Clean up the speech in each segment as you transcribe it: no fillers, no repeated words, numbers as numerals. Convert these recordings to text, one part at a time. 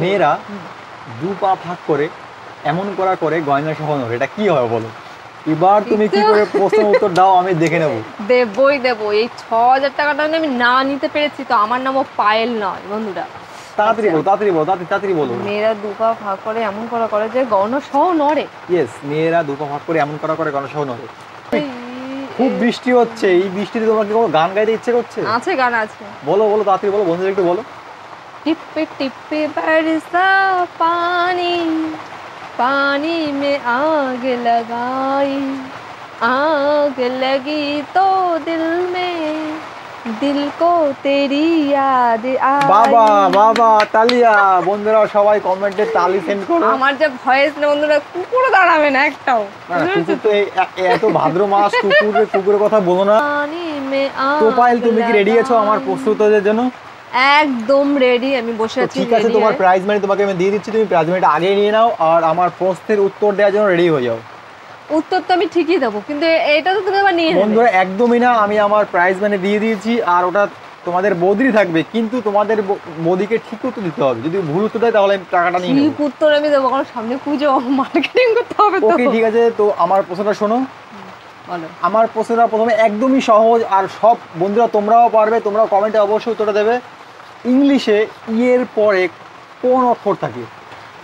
মেয়েরা দু পা ফাঁক করে এমন করা করে গয়না সহ নড়ে, এটা কি হয় বলো? এবার তুমি কি করে প্রশ্ন উত্তর দাও আমি দেখে নেব। দেবো এই ৬,০০০ টাকাটা আমি না নিতে পেরেছি তো আমার নামও পায়েল নয় বন্ধুরা। তাড়াতাড়ি বলো। মেয়েরা দু পা ফাঁক করে এমন করা করে যে গয়না সহ নড়ে। ইয়েস, মেয়েরা দু পা ফাঁক করে এমন করা করে গয়না সহ নড়ে। খুব বৃষ্টি হচ্ছে, এই বৃষ্টিতে তোমার কি কোনো গান গাইতে ইচ্ছে করছে? আছে, গান আছে। বলো তাড়াতাড়ি বলো, বন্ধুদের একটু বলো। टिप टिप बरसा पानी, पानी में आग लगाई, आग लगी तो दिल में, दिल को तेरी याद आई। বাবা তালিয়া, বন্ধুরা সবাই কমেন্টে তালি সেন্ড করো। আমার যে ভয়েস না বন্ধুরা, কুকুর দাঁড়াবে না একটাও। কুকুর তো এত ভাদ্র মাস, কুকুরের কথা বলো না। পানি মে আগ, তো পায়েল তুমি কি রেডি আছো আমার প্রস্তুতদের জন্য? একদম রেডি, আমি বসে আছি। ঠিক আছে, তোমার প্রাইজ মানি তোমাকে আমি দিয়ে দিচ্ছি, তুমি প্রাইজ মানিটা আগে নিয়ে নাও আর আমার প্রশ্নের উত্তর দেওয়ার জন্য রেডি হয়ে যাও। উত্তর তো আমি ঠিকই দেবো, কিন্তু এটা তো তুমি আবার নিয়ে নেবে। বন্ধুরা একদমই না, আমি আমার প্রাইজ মানি দিয়ে দিয়েছি আর ওটা তোমাদের বৌদিরই থাকবে, কিন্তু তোমাদের বৌদিকে ঠিক উত্তর দিতে হবে। যদি ভুল উত্তর দেয় তাহলে আমি টাকাটা নিয়ে নেব। ঠিক উত্তর আমি দেবো, কারণ সামনে পুজো, মার্কেটিং করতে হবে তো। ওকে ঠিক আছে, তো আমার প্রশ্নটা শোনো। বলো। আমার প্রশ্নটা প্রথমে একদমই সহজ, আর সব বন্ধুরা তোমরাও পারবে, তোমরাও কমেন্টে অবশ্যই উত্তরটা দেবে। ইংলিশে এর পরে কোন অক্ষর থাকে?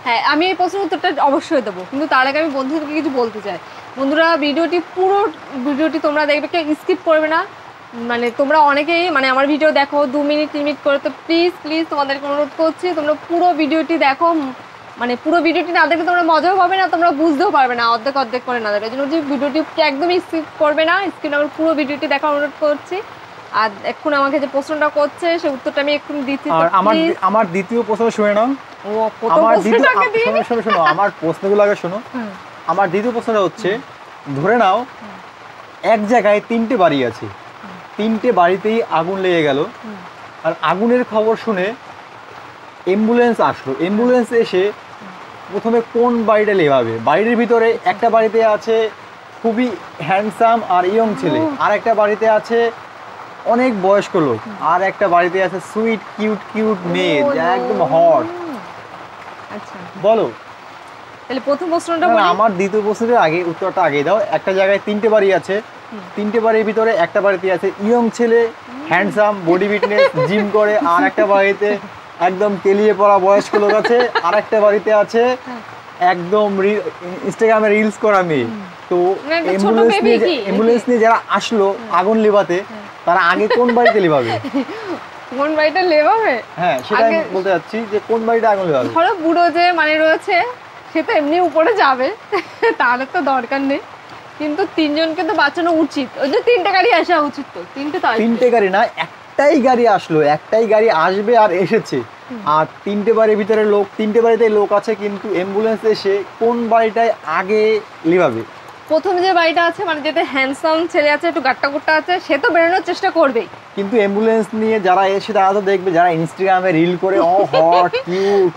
হ্যাঁ, আমি এই প্রশ্নের উত্তরটা অবশ্যই দেবো, কিন্তু তার আগে আমি বন্ধুদেরকে কিছু বলতে চাই। বন্ধুরা পুরো ভিডিওটি তোমরা দেখবে, কেউ স্কিপ করবে না। মানে তোমরা অনেকেই আমার ভিডিও দেখো 2 মিনিট 3 মিনিট করে, তো প্লিজ তোমাদেরকে অনুরোধ করছি তোমরা পুরো ভিডিওটি দেখো। পুরো ভিডিওটি না দেখলে তোমরা মজাও পাবে না, তোমরা বুঝতেও পারবে না অর্ধেক করে না দেখবে। এই জন্য ভিডিওটিকে একদমই স্কিপ করবে না, স্কিপ না করে পুরো ভিডিওটি দেখার অনুরোধ করছি। আর এখন আমাকে যে প্রশ্নটা করছে সেই উত্তরটা আমি এখন দিচ্ছি। আর আমার দ্বিতীয় প্রশ্ন শুনে নাও। শোনো আমার প্রশ্নগুলো আগে শোনো। আমার দ্বিতীয় প্রশ্নটা হচ্ছে, ধরে নাও এক জায়গায় 3টে বাড়ি আছে, 3টে বাড়িতেই আগুন লেগে গেল, আর আগুনের খবর শুনে অ্যাম্বুলেন্স আসলো। অ্যাম্বুলেন্স এসে প্রথমে কোন বাড়িটা লেভাবে? বাড়ির ভিতরে একটা বাড়িতে আছে খুবই হ্যান্ডসাম আর ইয়ং ছেলে, আর একটা বাড়িতে আছে অনেক বয়স্ক লোক, আর একটা বাড়িতে আছে সুইট কিউট মেয়ে যা একদম হট। আচ্ছা বলো তাহলে প্রথম প্রশ্নটা বলি। আমার দ্বিতীয় প্রশ্নের আগে উত্তরটা আগে দাও। একটা জায়গায় 3টে বাড়ি আছে, 3টে বাড়ির ভিতরে একটা বাড়িতে আছে ইয়ং ছেলে, হ্যান্ডসাম, বডি ফিটনেস, জিম করে, আর একটা বাড়িতে একদম কেলিয়ে পড়া বয়স্ক লোক আছে, আর একটা বাড়িতে আছে একদম ইনস্টাগ্রামে রিলস করা মেয়ে। তো অ্যাম্বুলেন্স নিয়ে যারা আসলো আগুন লিভাতে, তারা আগে কোন বাড়িতে লিভাবে? কোন বাড়িটা লেভাবে? হ্যাঁ, সেটা আমি বলতে যাচ্ছি যে কোন বাড়িটা আগুন লিভাবে। ধরো বুড়ো যে রয়েছে, সে তো এমনি উপরে যাবে, তাহলে তো দরকার নেই, কিন্তু 3জনকে তো বাঁচানো উচিত। ওই যে 3টে গাড়ি আসা উচিত, তো 3টে গাড়ি না, একটাই গাড়ি আসলো, একটাই গাড়ি আসবে আর এসেছে, আর 3টে বাড়ির ভিতরে লোক, 3টে বাড়িতে লোক আছে, কিন্তু অ্যাম্বুলেন্স এসে কোন বাড়িটায় আগে লিভাবে? প্রথম যে বাড়িটা আছে, যেতে হ্যান্ডসাম ছেলে আছে, একটু গাট্টা গুট্টা আছে, সে তো বেরোনোর চেষ্টা করবেই, কিন্তু অ্যাম্বুলেন্স নিয়ে যারা এসে তারা তো দেখবে, যারা ইনস্টাগ্রামে রিল করে ও হট কিউট,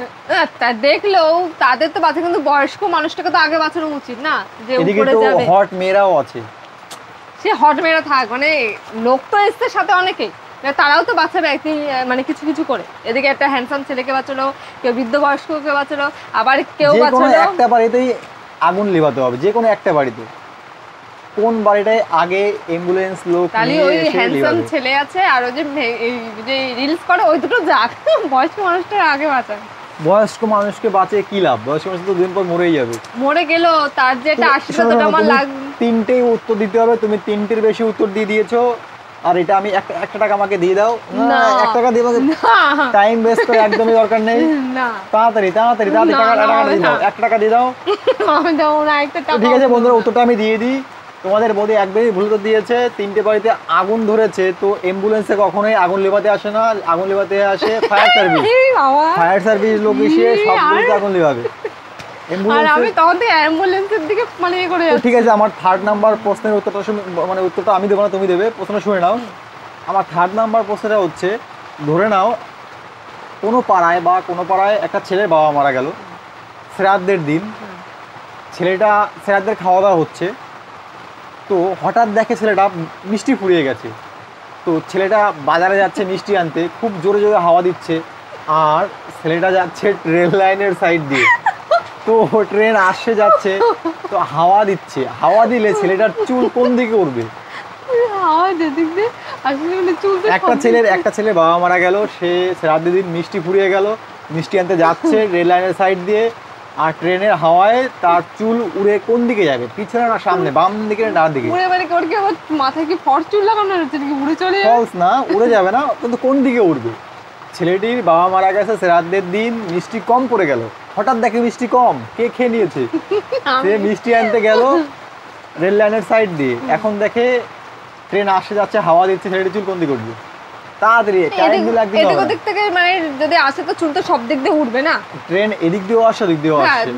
তা দেখলেও তাদের তো বাঁচা, কিন্তু বয়স্ক মানুষটাকে তো আগে বাঁচানো উচিত না, যে উপরে যাবে। হট মেয়েরাও আছে, সে হট মেয়েরা থাক, লোক তো এসছে সাথে অনেকেই, তারাও তো বাঁচাবে একদিন, কিছু করে। এদিকে একটা হ্যান্ডসাম ছেলেকে বাঁচালো, কেউ বৃদ্ধ বয়স্ককে বাঁচালো, আবার কেউ বাঁচালো। একটা বাড়িতেই আগুন লিভাতে হবে, যে কোনো একটা বাড়িতে। কোন বাড়িটায় আগে অ্যাম্বুলেন্স লোক নিয়ে ওই এসে হ্যান্ডসাম ছেলে আছে আর ওই যে রিলস করে, ওই দুটো যাক, বয়স্ক মানুষটা আগে বাঁচায়। বয়স্ক মানুষকে বাঁচে কি লাভ? বয়স্ক মানুষ তো 2 দিন পর মরেই যাবে। মরে গেল, তার যেটা আশীর্বাদ আমার লাগবে। 3টেই উত্তর দিতে হবে, তুমি 3টের বেশি উত্তর দিয়ে দিয়েছো, আর এটা আমি 1 টাকা আমাকে দিয়ে দাও। না, 1 টাকা দিয়ে টাইম ওয়েস্ট করে একদমই দরকার নেই। না, তাড়াতাড়ি টাকাটা দিয়ে দাও, 1 টাকা দিয়ে দাও। আমি দেবো না, একটা টাকা। ঠিক আছে বন্ধুরা, উত্তরটা আমি দিয়ে দিই। তোমাদের বৌদি একবারই ভুল উত্তর দিয়েছে। 3টে বাড়িতে আগুন ধরেছে, তো অ্যাম্বুলেন্সে কখনোই আগুন লিভাতে আসে না, আগুন লিভাতে আসে ফায়ার সার্ভিস লোক এসে সব কিছু আগুন লিভাবে। আর আমি তখন থেকে অ্যাম্বুলেন্সের দিকে করে যাচ্ছি। ঠিক আছে, আমার 3rd নাম্বার প্রশ্নের উত্তরটা উত্তরটা আমি দেবো না, তুমি দেবে। প্রশ্নটা শুনে নাও। আমার 3rd নাম্বার প্রশ্নটা হচ্ছে, ধরে নাও কোনো পাড়ায় একটা ছেলের বাবা মারা গেল শ্রাদ্ধের দিন। শ্রাদ্ধের খাওয়া দাওয়া হচ্ছে, তো হঠাৎ দেখে ছেলেটা মিষ্টি ফুরিয়ে গেছে। তো ছেলেটা বাজারে যাচ্ছে মিষ্টি আনতে, খুব জোরে হাওয়া দিচ্ছে, আর ছেলেটা যাচ্ছে ট্রেন লাইনের সাইড দিয়ে। তো ট্রেন আসছে যাচ্ছে, তো হাওয়া দিচ্ছে, হাওয়া দিলে ছেলেটার চুল কোন দিকে উঠবে? একটা ছেলে বাবা মারা গেল, সে রাত দিন মিষ্টি ফুরিয়ে গেল, মিষ্টি আনতে যাচ্ছে রেল লাইনের সাইড দিয়ে, আর ট্রেনের হাওয়ায় তার চুল উড়ে কোন দিকে যাবে? পিছনে না সামনে, বাম দিকে না ডান দিকে? উড়ে মানে ওর কি আবার মাথায় কি ফরচুন লাগানো হচ্ছে নাকি? উড়ে চলে যাবে? ফলস না, উড়ে যাবে না, কিন্তু কোন দিকে উড়বে? ছেলেটির বাবা মারা গেছে, শ্রাদ্ধের দিন মিষ্টি কম পড়ে গেল, হঠাৎ দেখে মিষ্টি কম, কে খেয়ে নিয়েছে? সে মিষ্টি আনতে গেল রেল লাইনের সাইড দিয়ে, এখন দেখে ট্রেন আসে যাচ্ছে, হাওয়া দিচ্ছে, ছেলেটির চুল কোন দিকে উঠবে? তাড়াতাড়ি টাইম দিলে একদিন হবে। এদিক থেকে মানে যদি আসে তো চুল তো সব দিক দিয়ে উঠবে না? ট্রেন এদিক দিয়েও আসে, ওদিক দিয়েও হ্যাঁ, আসে,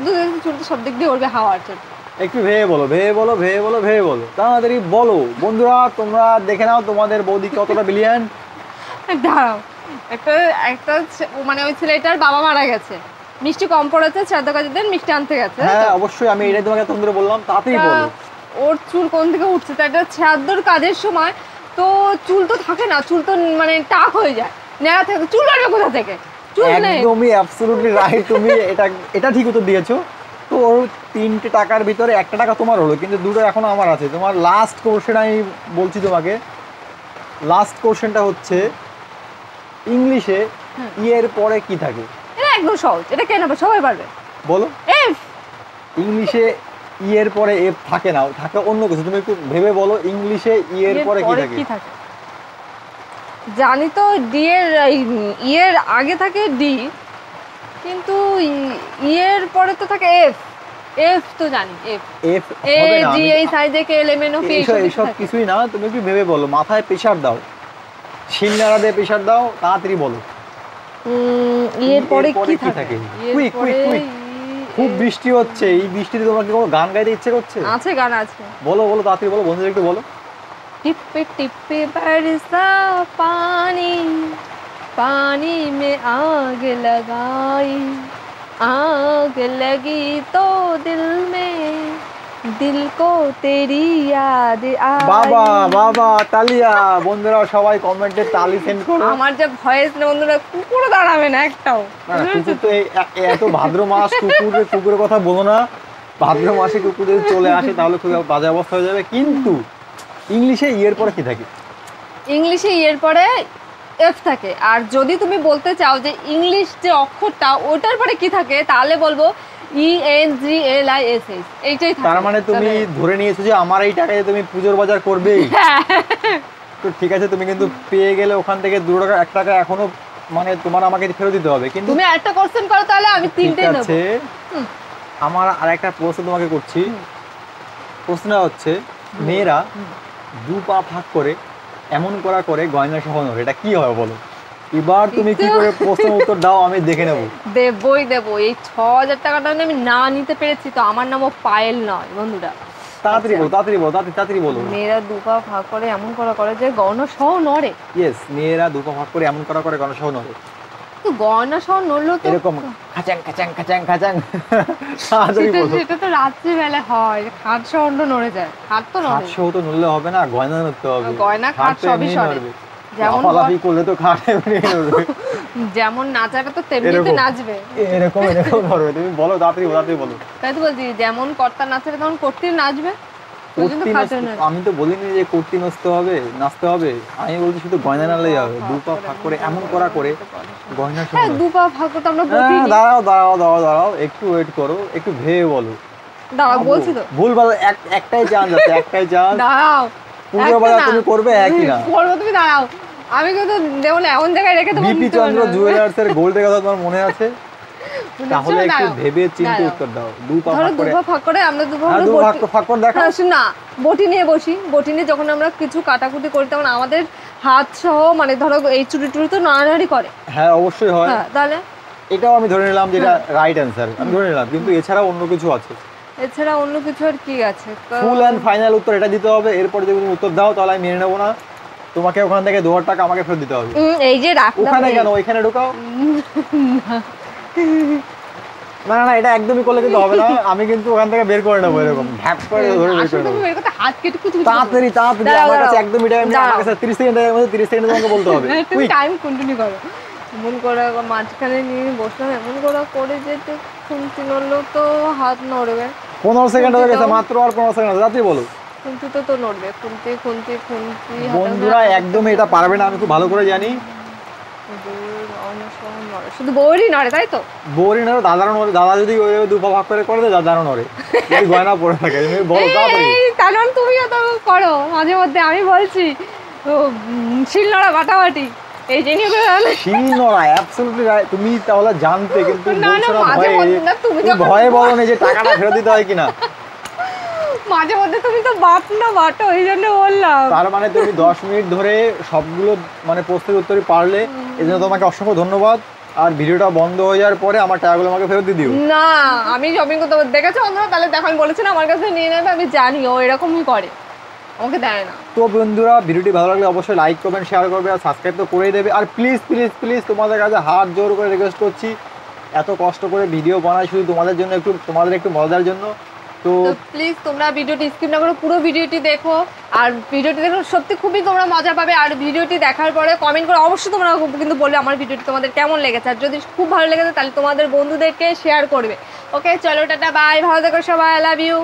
চুল তো সব দিক দিয়ে উঠবে হাওয়ার চুল। একটু ভেবে বলো, ভেবে বলো, ভেবে বলো, ভেবে বলো, তাড়াতাড়ি বলো বন্ধুরা, তোমরা দেখে নাও তোমাদের বৌদি কতটা ব্রিলিয়ান্ট। দাঁড়াও, একটা মানে ওই ছেলেটার বাবা মারা গেছে, মিষ্টি কম পড়েছে, শ্রাদ্ধ কাজের দিন মিষ্টি আনতে গেছে। হ্যাঁ অবশ্যই, আমি এটাই তোমাকে তখন ধরে বললাম, তাড়াতাড়ি বলো। ওর চুল কোন থেকে উঠছে? তা একটা শ্রাদ্ধর কাজের সময় তো চুল তো থাকে না, চুল তো মানে টাক হয়ে যায়, নেড়া থাকে, চুল আসবে কোথা থেকে? চুল নেই। একদমই অ্যাবসলিউটলি রাইট, তুমি এটা ঠিক উত্তর দিয়েছো। তো ওর 3টে টাকার ভিতরে 1টা টাকা তোমার হলো, কিন্তু 2টো এখনো আমার আছে। তোমার লাস্ট কোশ্চেন আমি বলছি তোমাকে, লাস্ট কোশ্চেনটা হচ্ছে ইংলিশে এর পরে কি থাকে? এটা একদম সহজ, এটা কেন সবাই পারবে, বলো। এফ। ইংলিশে এর পরে এফ থাকে না, থাকে অন্য কিছু, তুমি একটু ভেবে বলো ইংলিশে এর পরে কি থাকে? জানি তো ডি এর এর আগে থাকে ডি, কিন্তু এর পরে তো থাকে এফ। এফ তো জানি, এফ এফ এ হবে না, জি এই সাইডে K L M N O P, এইসব কিছুই না, তুমি একটু ভেবে বলো, মাথায় প্রেসার দাও, শিলনাড়া দিয়ে প্রেসার দাও, তাড়াতাড়ি বলো। এর পরে কি থাকে? কুইক কুইক কুইক, খুব বৃষ্টি হচ্ছে, এই বৃষ্টিতে তোমাকে কোনো গান গাইতে ইচ্ছে করছে? আছে, গান আছে। বলো বলো, তাড়াতাড়ি বলো, বন্ধুদের একটু বলো। टिप टिप बरसा पानी, पानी में आग लगाई, आग लगी तो दिल में, दिल को तेरी याद आई। বাবা বাবা তালিয়া, বন্ধুরা সবাই কমেন্টে তালি সেন্ড করো। আমার যে ভয়েস না বন্ধুরা, কুকুরও দাঁড়াবে না একটাও। কুকুর তো এত ভাদ্র মাস, কুকুরের কথা বলো না, ভাদ্র মাসে কুকুর যদি চলে আসে তাহলে খুব বাজে অবস্থা হয়ে যাবে। কিন্তু ইংলিশে এর পরে কি থাকে? ইংলিশে এর পরে এফ থাকে। আর যদি তুমি বলতে চাও যে ইংলিশ যে অক্ষরটা ওটার পরে কি থাকে, তাহলে বলবো ENGLISH, এইটাই থাকে। তার মানে তুমি ধরে নিয়েছো যে আমার এই টাকায় তুমি পুজোর বাজার করবেই। তো ঠিক আছে, তুমি কিন্তু পেয়ে গেলে ওখান থেকে 2 টাকা 1 টাকা এখনো মানে তোমার আমাকে ফেরত দিতে হবে। কিন্তু তুমি একটা কোশ্চেন করো, তাহলে আমি 3টে নেব। ঠিক আছে, আমার আরেকটা প্রশ্ন তোমাকে করছি। প্রশ্নটা হচ্ছে, মেয়েরা 2 পা ফাঁক করে এমন করা করে গয়না সহ নড়ে, এটা কি হয় বলো? এবার তুমি কি করে প্রশ্ন উত্তর দাও আমি দেখে নেব। দেবো। এই 6000 টাকাটা আমি না নিতে পেরেছি তো আমার নামও পায়েল নয় বন্ধুরা। তাড়াতাড়ি বলো, তাড়াতাড়ি বলো। মেয়েরা 2 পা ফাঁক করে এমন করা করে যে গয়না সহ নড়ে। ইয়েস, মেয়েরা 2 পা ফাঁক করে এমন করা করে গয়না সহ নড়ে। তো গয়না সহ নড়লো তো এরকম খাচাং খাচাং খাচাং খাচাং। তাড়াতাড়ি বলো। সেটা তো রাত্রি বেলা হয়, খাট সহ নড়ে যায়। খাট তো নড়ে, খাট সহ তো নড়লে হবে না, গয়না নড়তে হবে। গয়না খাট সবই সরে। যেমন লাফালাফি করলে তো খাট এমনি নড়বে। যেমন নাচাবে তো তেমনিতে নাচবে। এরকম ধরবে। তুমি বলো, তাড়াতাড়ি বলো। তাই তো বলছি, যেমন কর্তা নাচবে তেমন কর্তি নাচবে। আমি তো বলিনি যে কর্তি নাচতে হবে, আমি বলছি শুধু গয়না নাড়লেই হবে। 2 পা ফাঁক করে এমন করা করে গয়না সহ। হ্যাঁ, 2 পা ফাঁক করতে আমরা বলি। দাঁড়াও, একটু ওয়েট করো, একটু ভেবে বলো। দাঁড়াও, বলছি তো। ভুলভাল একটাই চান্স আছে, একটাই চান্স। দাঁড়াও, পুরো বাজার তুমি করবে একই না। করবো, তুমি দাঁড়াও। আমি কিন্তু দেব না, এমন জায়গায় রেখে দেবো। বিপি চন্দ্র জুয়েলার্স এর গোল্ডের কথা তোমার মনে আছে? তাহলে একটু ভেবে চিন্তে উত্তর দাও। 2 পা ফাঁক করে আমরা 2 পা ফাঁক করে দেখো। না, বটি নিয়ে বসি। বটি নিয়ে যখন আমরা কিছু কাটাকুটি করি তখন আমাদের হাত সহ মানে ধরো এই চুরি তো নাড়ানাড়ি করে। হ্যাঁ অবশ্যই হয়। হ্যাঁ, তাহলে এটাও আমি ধরে নিলাম যেটা রাইট অ্যান্সার, আমি ধরে নিলাম। কিন্তু এছাড়া অন্য কিছু আছে? এছাড়া অন্য কিছু আর কি আছে? ফুল এন্ড ফাইনাল উত্তর এটা দিতে হবে। এরপর যদি তুমি উত্তর দাও তাহলে আমি মেনে নেবো না, তোমাকে ওখান থেকে 2000 টাকা আমাকে ফেরত দিতে হবে। এই যে রাখলাম। ওখানে কেন? ওইখানে ঢোকাও। না, এটা একদমই করলে কিন্তু হবে না। আমি কিন্তু ওখান থেকে বের করে নেবো, এরকম ঢ্যাপ করে ধরে বের করে নেবো। বের করতে হাত কেটে কুচু তাড়াতাড়ি আমার কাছে একদমই টাইম নেই। আমার কাছে 30 সেকেন্ড টাইমের মধ্যে 30 সেকেন্ডে তোমাকে বলতে হবে। তুমি টাইম কন্টিনিউ করো। এমন করে মাঝখানে নিয়ে বসলাম, এমন করে যেতে খুন্তি নড়লেও তো হাত নড়বে। 15 সেকেন্ড হয়ে গেছে মাত্র, আর 15 সেকেন্ড রাত্রি বলো। খুন্তি তো নড়বে, খুন্তি খুন্তি খুন্তি। বন্ধুরা একদমই এটা পারবে না, আমি খুব ভালো করে জানি। শুধু বউরই নড়ে তাই তো? বউরই নড়ে, দাদারও নড়ে। দাদা যদি ওই দু পা ভাগ করে দেয়, দাদারও নড়ে। এই গয়না পড়ে থাকে, বলো তাড়াতাড়ি। কারণ তুমিও তো করো মাঝে মধ্যে, আমি বলছি শিল নড়া বাটাবাটি এই জিনিসগুলো। শিল নড়া অ্যাবসলিউটলি রাইট। তুমি তাহলে জানতে, কিন্তু না না, মাঝে মধ্যে না, তুমি ভয়ে বলো না যে টাকাটা ফেরত দিতে হয় কিনা। মাঝে মধ্যে তুমি তো বাটো, এই জন্য বললাম। তার মানে তুমি 10 মিনিট ধরে সবগুলো মানে প্রশ্নের উত্তরই পারলে, এই জন্য তোমাকে অসংখ্য ধন্যবাদ। আর ভিডিওটা বন্ধ হয়ে যাওয়ার পরে আমার টাকাগুলো আমাকে ফেরত দিয়ে দিও। না, আমি শপিং করতে দেখেছো অন্ধরা, তাহলে দেখো আমি বলেছি না আমার কাছে নিয়ে নেবে, আমি জানি ও এরকমই করে, আমাকে দেয় না। তো বন্ধুরা ভিডিওটি ভালো লাগলে অবশ্যই লাইক করবেন, শেয়ার করবে, আর সাবস্ক্রাইব তো করেই দেবে। আর প্লিজ প্লিজ প্লিজ তোমাদের কাছে হাত জোর করে রিকোয়েস্ট করছি, এত কষ্ট করে ভিডিও বানাই শুধু তোমাদের জন্য, তোমাদের একটু মজার জন্য। তো প্লিজ তোমরা ভিডিওটি স্কিপ না করে পুরো ভিডিওটি দেখো, আর ভিডিওটি দেখো সত্যি খুবই তোমরা মজা পাবে। আর ভিডিওটি দেখার পরে কমেন্ট করে অবশ্যই তোমরা কিন্তু বলবে আমার ভিডিওটি তোমাদের কেমন লেগেছে, আর যদি খুব ভালো লেগেছে তাহলে তোমাদের বন্ধুদেরকে শেয়ার করবে। ওকে চলো টাটা বাই, ভালো থেকো সবাই, আই লাভ ইউ।